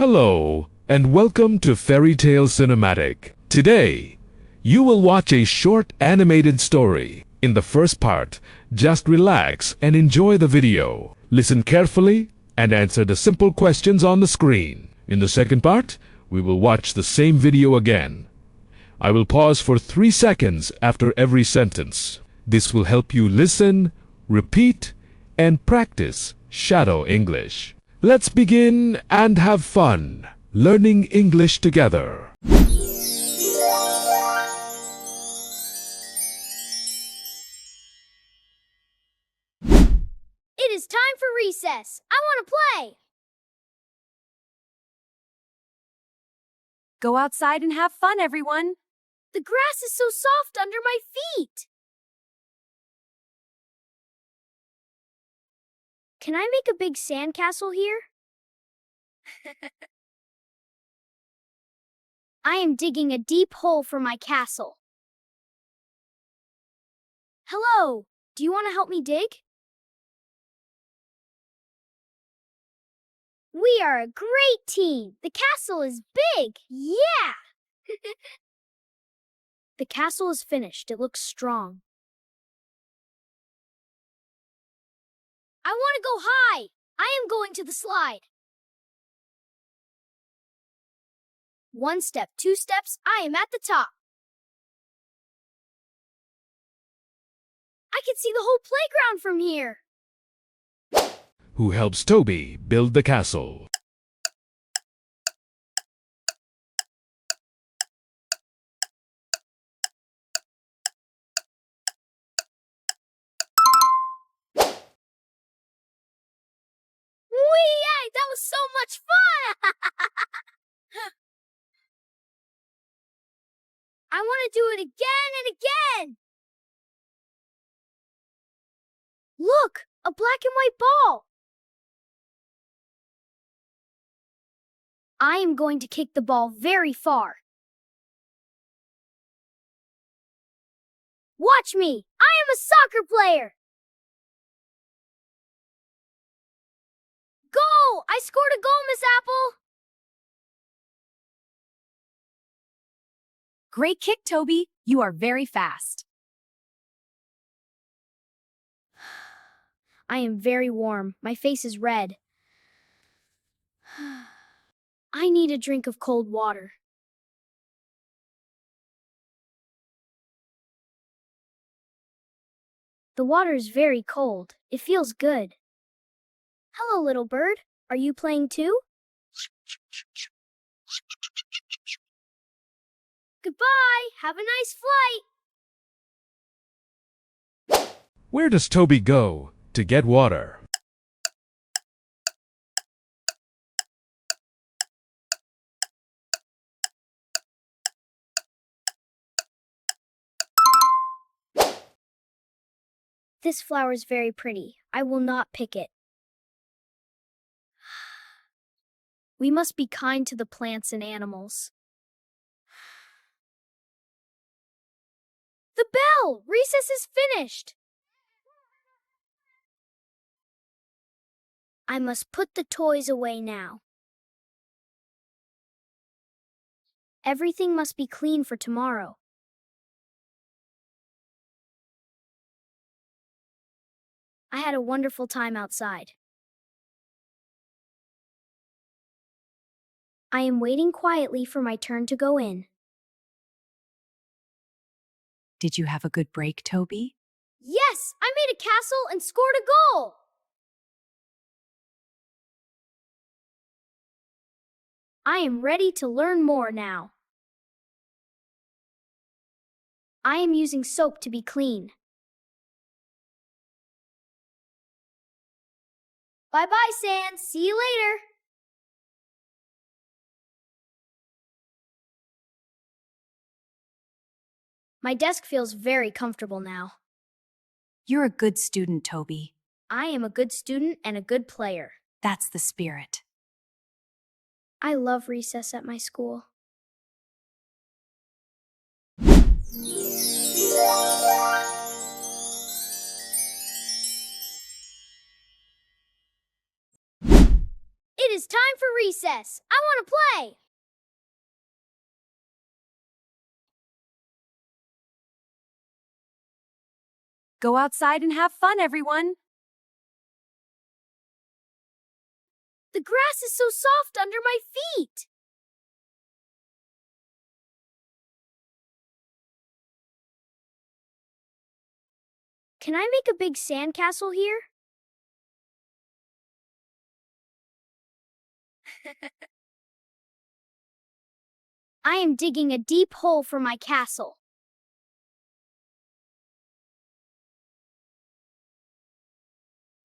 Hello, and welcome to Fairy Tale Cinematic. Today, you will watch a short animated story. In the first part, just relax and enjoy the video. Listen carefully and answer the simple questions on the screen. In the second part, we will watch the same video again. I will pause for 3 seconds after every sentence. This will help you listen, repeat, and practice shadow English. Let's begin and have fun learning English together. It is time for recess. I want to play. Go outside and have fun, everyone. The grass is so soft under my feet. Can I make a big sandcastle here? I am digging a deep hole for my castle. Hello, do you want to help me dig? We are a great team. The castle is big. Yeah! The castle is finished. It looks strong. I want to go high. I am going to the slide. 1 step, 2 steps, I am at the top. I can see the whole playground from here. Who helps Toby build the castle? Whee! That was so much fun! I want to do it again and again. Look, a black and white ball. I am going to kick the ball very far. Watch me! I am a soccer player! Goal! I scored a goal, Miss Apple! Great kick, Toby. You are very fast. I am very warm. My face is red. I need a drink of cold water. The water is very cold. It feels good. Hello, little bird. Are you playing too? Goodbye. Have a nice flight. Where does Toby go to get water? This flower is very pretty. I will not pick it. We must be kind to the plants and animals. The bell! Recess is finished! I must put the toys away now. Everything must be clean for tomorrow. I had a wonderful time outside. I am waiting quietly for my turn to go in. Did you have a good break, Toby? Yes, I made a castle and scored a goal. I am ready to learn more now. I am using soap to be clean. Bye-bye, Sans. See you later. My desk feels very comfortable now. You're a good student, Toby. I am a good student and a good player. That's the spirit. I love recess at my school. It is is time for recess. I want to play. Go outside and have fun, everyone. The grass is so soft under my feet. Can I make a big sandcastle here? I am digging a deep hole for my castle.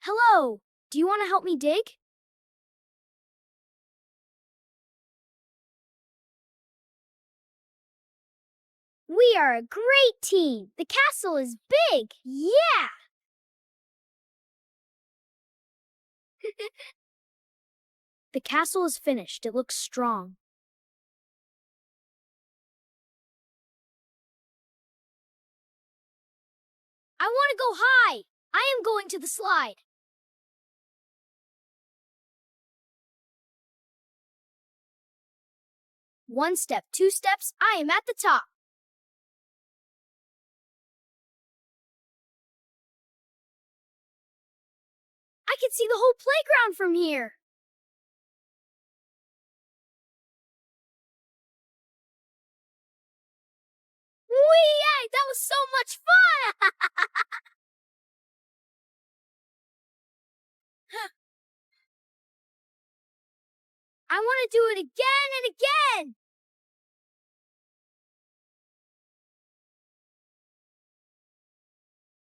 Hello, do you want to help me dig? We are a great team. The castle is big. Yeah! The castle is finished. It looks strong. I want to go high. I am going to the slide. One step, two steps, I am at the top. I can see the whole playground from here. Whee! That was so much fun! I want to do it again and again.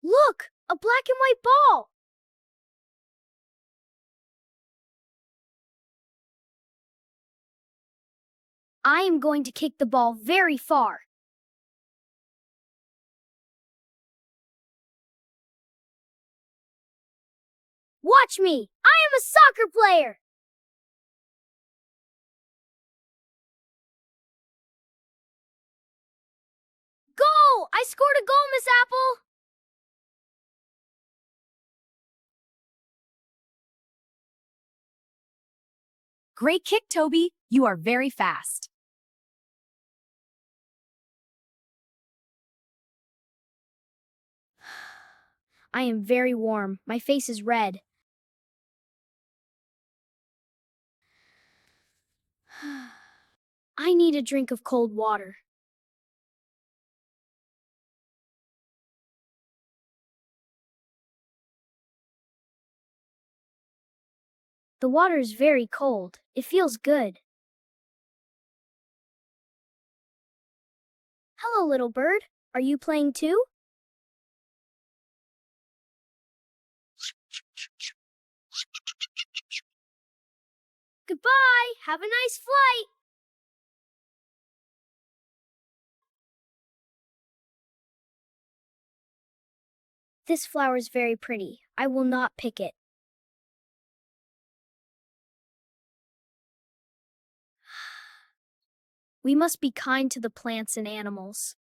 Look, a black and white ball. I am going to kick the ball very far. Watch me! I am a soccer player! Goal! I scored a goal, Miss Apple! Great kick, Toby. You are very fast. I am very warm. My face is red. I need a drink of cold water. The water is very cold. It feels good. Hello, little bird. Are you playing too? Goodbye. Have a nice flight. This flower is very pretty. I will not pick it. We must be kind to the plants and animals.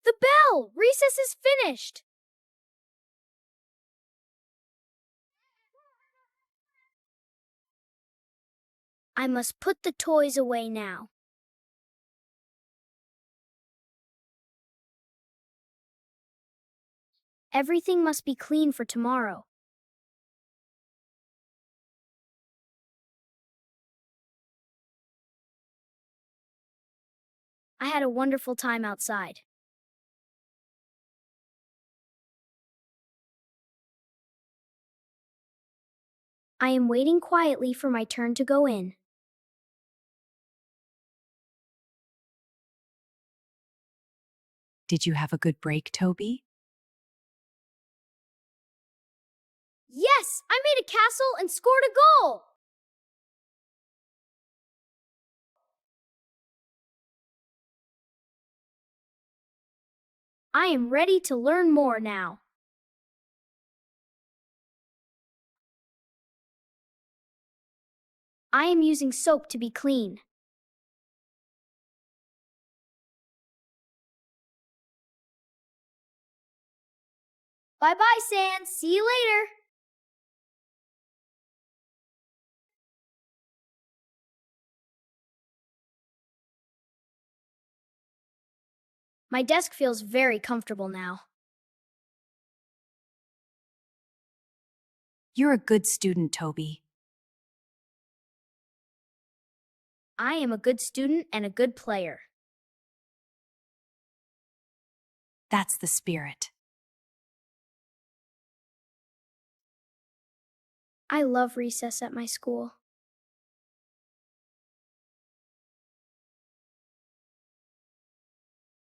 The bell! Recess is finished! I must put the toys away now. Everything must be clean for tomorrow. I had a wonderful time outside. I am waiting quietly for my turn to go in. Did you have a good break, Toby? Yes! I made a castle and scored a goal! I am ready to learn more now. I am using soap to be clean. Bye-bye, Sans. See you later. My desk feels very comfortable now. You're a good student, Toby. I am a good student and a good player. That's the spirit. I love recess at my school.